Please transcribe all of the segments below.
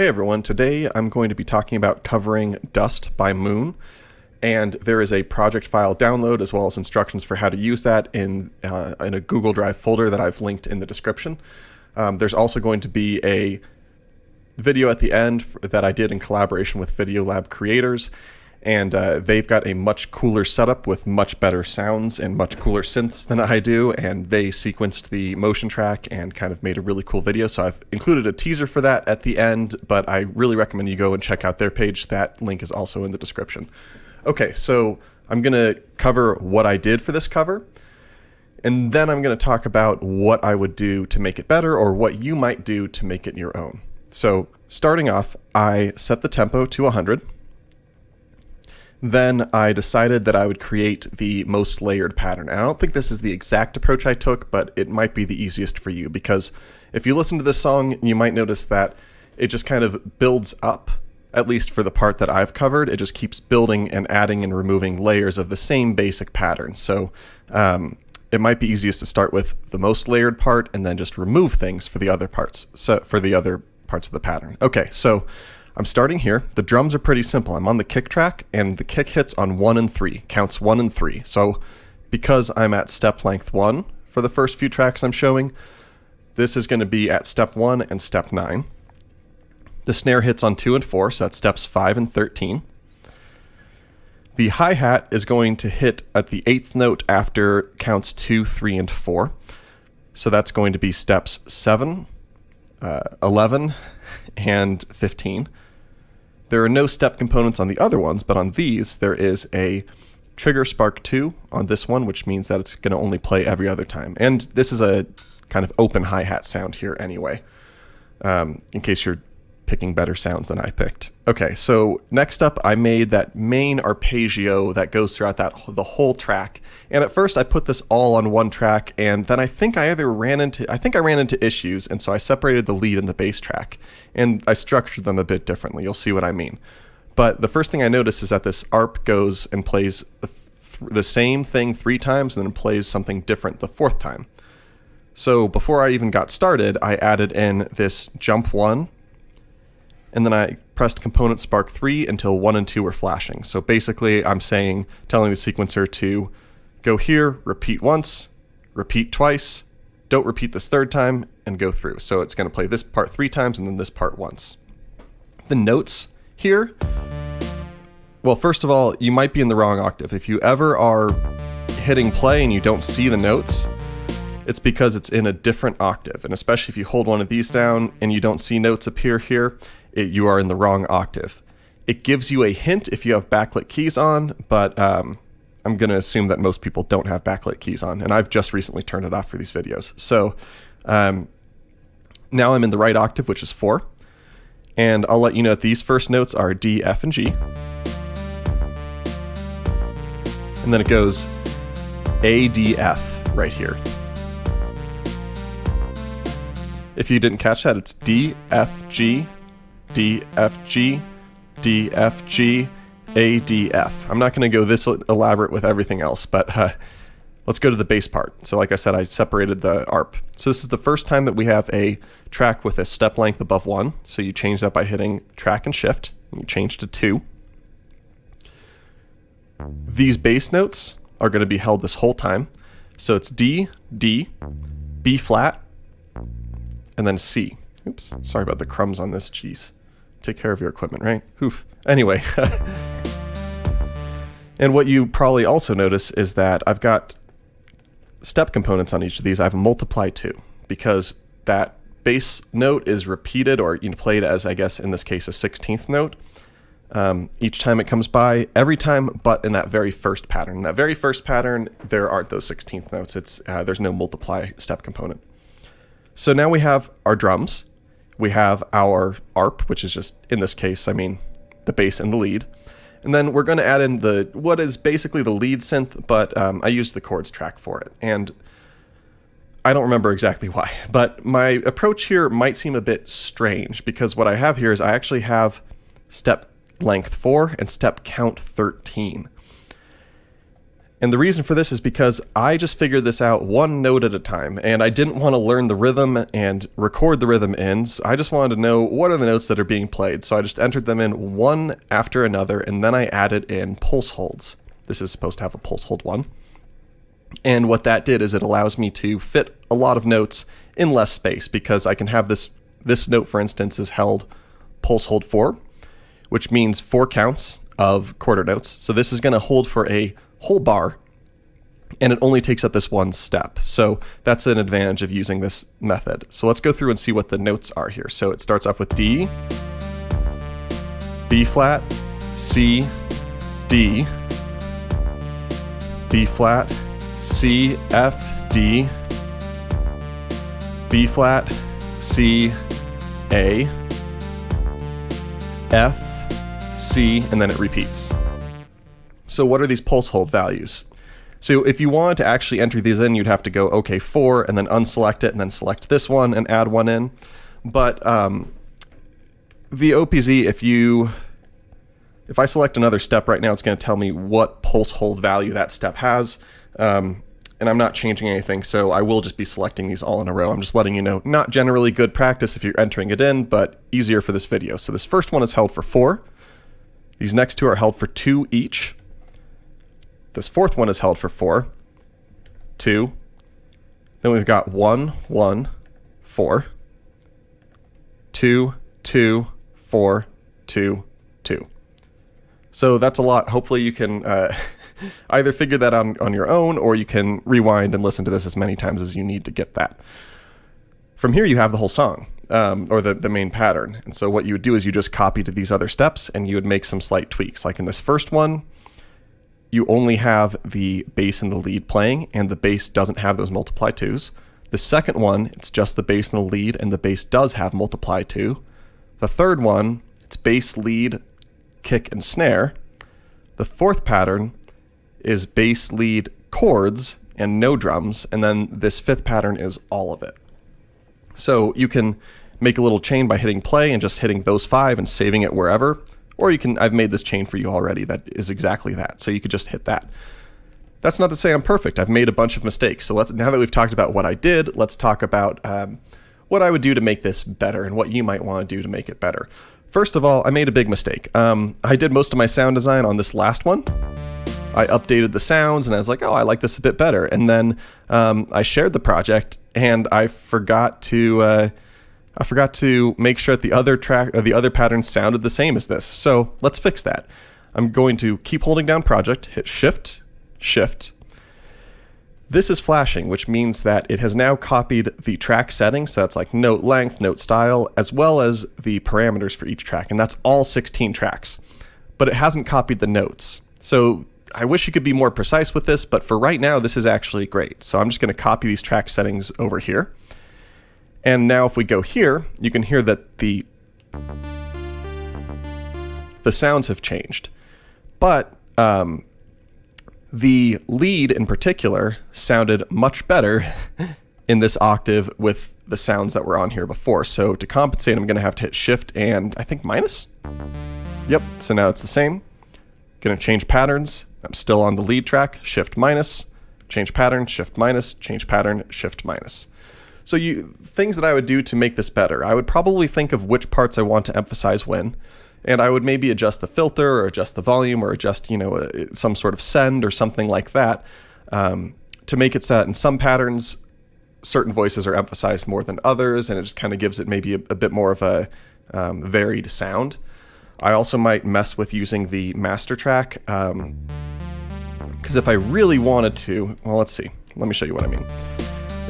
Hey everyone, today I'm going to be talking about covering Dust by Moon, and there is a project file download as well as instructions for how to use that in a Google Drive folder that I've linked in the description. There's also going to be a video at the end that I did in collaboration with Videolab Creators, and they've got a much cooler setup with much better sounds and much cooler synths than I do, and they sequenced the motion track and kind of made a really cool video. So I've included a teaser for that at the end, but I really recommend you go and check out their page. That link is also in the description. Okay, so I'm going to cover what I did for this cover, and then I'm going to talk about what I would do to make it better or what you might do to make it your own. So starting off, I set the tempo to 100. Then I decided that I would create the most layered pattern. And I don't think this is the exact approach I took, but it might be the easiest for you, because if you listen to this song, you might notice that it just kind of builds up, at least for the part that I've covered. It just keeps building and adding and removing layers of the same basic pattern. So it might be easiest to start with the most layered part and then just remove things for the other parts. So for the other parts of the pattern. Okay, so I'm starting here. The drums are pretty simple. I'm on the kick track, and the kick hits on 1 and 3, counts 1 and 3. So because I'm at step length 1 for the first few tracks I'm showing, this is going to be at step 1 and step 9. The snare hits on 2 and 4, so that's steps 5 and 13. The hi-hat is going to hit at the 8th note after counts 2, 3, and 4. So that's going to be steps 7, 11, and 15. There are no step components on the other ones, but on these there is a trigger spark 2 on this one, which means that it's going to only play every other time. And this is a kind of open hi-hat sound here anyway, in case you're picking better sounds than I picked. Okay, so next up I made that main arpeggio that goes throughout the whole track. And at first I put this all on one track, and then I think I ran into issues, and so I separated the lead and the bass track, and I structured them a bit differently. You'll see what I mean. But the first thing I noticed is that this arp goes and plays the same thing 3 times and then plays something different the 4th time. So before I even got started, I added in this jump 1, and then I pressed component spark 3 until 1 and 2 were flashing. So basically I'm telling the sequencer to go here, repeat once, repeat twice, don't repeat this 3rd time, and go through. So it's going to play this part 3 times and then this part once. The notes here, well, first of all, you might be in the wrong octave. If you ever are hitting play and you don't see the notes, it's because it's in a different octave. And especially if you hold one of these down and you don't see notes appear here, you are in the wrong octave. It gives you a hint if you have backlit keys on, but I'm going to assume that most people don't have backlit keys on, and I've just recently turned it off for these videos. So now I'm in the right octave, which is 4, and I'll let you know that these first notes are D, F, and G, and then it goes A, D, F right here. If you didn't catch that, it's D, F, G, D, F, G, D, F, G, A, D, F. I'm not going to go this elaborate with everything else, but let's go to the bass part. So like I said, I separated the arp. So this is the first time that we have a track with a step length above 1. So you change that by hitting track and shift, and you change to 2. These bass notes are going to be held this whole time. So it's D, D, B flat, and then C. Oops, sorry about the crumbs on this, jeez. Take care of your equipment, right? Oof. Anyway. And what you probably also notice is that I've got step components on each of these. I have a multiply 2, because that bass note is repeated, or played as, I guess, in this case, a 16th note. Each time it comes by, every time but in that very first pattern. In that very first pattern, there aren't those 16th notes. There's no multiply step component. So now we have our drums. We have our arp, which is just, in this case, the bass and the lead. And then we're going to add in what is basically the lead synth, but I used the chords track for it. And I don't remember exactly why, but my approach here might seem a bit strange, because what I have here is I actually have step length 4 and step count 13. And the reason for this is because I just figured this out one note at a time, and I didn't want to learn the rhythm and record the rhythm in. So I just wanted to know what are the notes that are being played. So I just entered them in one after another, and then I added in pulse holds. This is supposed to have a pulse hold 1. And what that did is it allows me to fit a lot of notes in less space, because I can have this note, for instance, is held pulse hold 4, which means 4 counts of quarter notes. So this is going to hold for a whole bar, and it only takes up this one step. So that's an advantage of using this method. So let's go through and see what the notes are here. So it starts off with D, B flat, C, D, B flat, C, F, D, B flat, C, A, F, C, and then it repeats. So what are these pulse hold values? So if you wanted to actually enter these in, you'd have to go OK 4 and then unselect it and then select this one and add one in. But the OPZ, if I select another step right now, it's going to tell me what pulse hold value that step has. And I'm not changing anything, so I will just be selecting these all in a row. I'm just letting you know, not generally good practice if you're entering it in, but easier for this video. So this first one is held for 4. These next 2 are held for 2 each. This fourth one is held for 4, 2. Then we've got 1, 1, 4, 2, 2, 4, 2, 2. So that's a lot. Hopefully you can either figure that out on your own, or you can rewind and listen to this as many times as you need to get that. From here you have the whole song, or the main pattern. And so what you would do is you just copy to these other steps and you would make some slight tweaks. Like in this first one, you only have the bass and the lead playing, and the bass doesn't have those multiply 2s. The second one, it's just the bass and the lead, and the bass does have multiply 2. The third one, it's bass, lead, kick, and snare. The fourth pattern is bass, lead, chords, and no drums, and then this fifth pattern is all of it. So you can make a little chain by hitting play and just hitting those 5 and saving it wherever. Or you can, I've made this chain for you already that is exactly that. So you could just hit that. That's not to say I'm perfect. I've made a bunch of mistakes. So now that we've talked about what I did, let's talk about what I would do to make this better and what you might want to do to make it better. First of all, I made a big mistake. I did most of my sound design on this last one. I updated the sounds and I was like, oh, I like this a bit better. And then I shared the project and I forgot to make sure that the other track or the other patterns sounded the same as this. So let's fix that. I'm going to keep holding down project, hit shift, shift. This is flashing, which means that it has now copied the track settings. So that's like note length, note style, as well as the parameters for each track. And that's all 16 tracks, but it hasn't copied the notes. So I wish you could be more precise with this, but for right now, this is actually great. So I'm just going to copy these track settings over here. And now if we go here, you can hear that the sounds have changed. But the lead in particular sounded much better in this octave with the sounds that were on here before. So to compensate, I'm going to have to hit shift and I think minus. Yep, so now it's the same. Going to change patterns. I'm still on the lead track, shift minus, change pattern, shift minus, change pattern, shift minus. So things that I would do to make this better, I would probably think of which parts I want to emphasize when, and I would maybe adjust the filter or adjust the volume or adjust, some sort of send or something like that to make it so that in some patterns, certain voices are emphasized more than others, and it just kind of gives it maybe a bit more of a varied sound. I also might mess with using the master track, because if I really wanted to, well, let's see. Let me show you what I mean.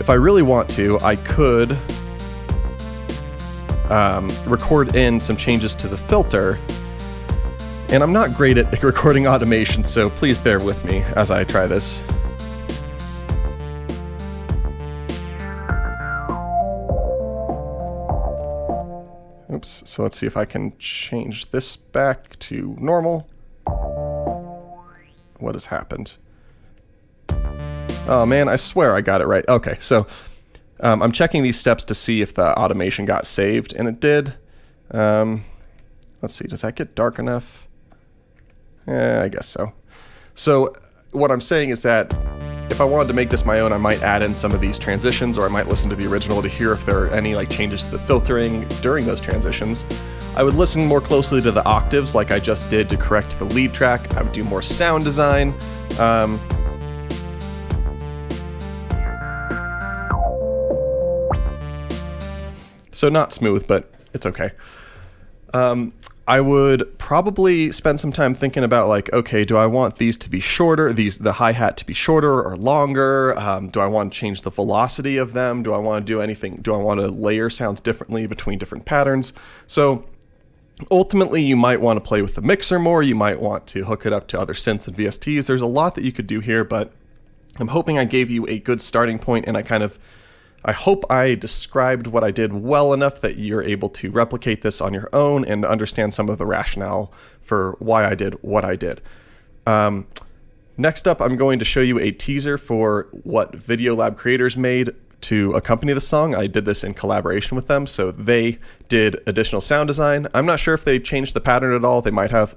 If I really want to, I could record in some changes to the filter. And I'm not great at recording automation, so please bear with me as I try this. Oops, so let's see if I can change this back to normal. What has happened? Oh man, I swear I got it right. Okay, so I'm checking these steps to see if the automation got saved, and it did. Let's see, does that get dark enough? Yeah, I guess so. So what I'm saying is that if I wanted to make this my own, I might add in some of these transitions, or I might listen to the original to hear if there are any like changes to the filtering during those transitions. I would listen more closely to the octaves like I just did to correct the lead track. I would do more sound design. So not smooth, but it's okay. I would probably spend some time thinking about like, okay, do I want these to be shorter, the hi-hat to be shorter or longer? Do I want to change the velocity of them? Do I want to do anything? Do I want to layer sounds differently between different patterns? So ultimately, you might want to play with the mixer more. You might want to hook it up to other synths and VSTs. There's a lot that you could do here, but I'm hoping I gave you a good starting point, and I hope I described what I did well enough that you're able to replicate this on your own and understand some of the rationale for why I did what I did. Next up, I'm going to show you a teaser for what Videolab Creators made to accompany the song. I did this in collaboration with them, so they did additional sound design. I'm not sure if they changed the pattern at all. They might have.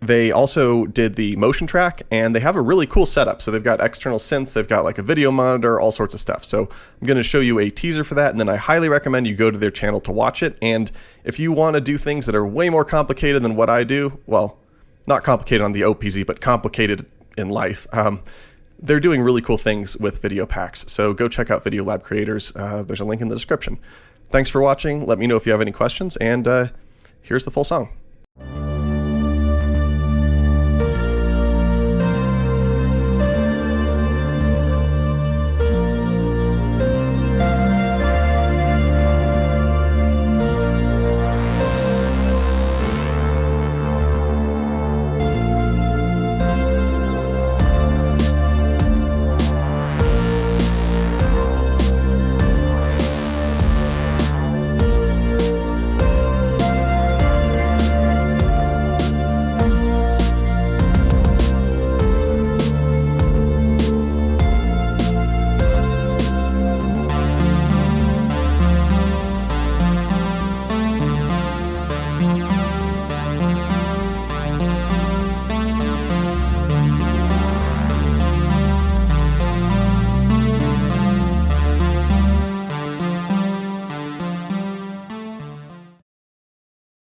They also did the motion track, and they have a really cool setup. So they've got external synths, they've got like a video monitor, all sorts of stuff. So I'm going to show you a teaser for that, and then I highly recommend you go to their channel to watch it. And if you want to do things that are way more complicated than what I do, well, not complicated on the OPZ, but complicated in life, they're doing really cool things with video packs. So go check out Videolab Creators. There's a link in the description. Thanks for watching. Let me know if you have any questions, and here's the full song.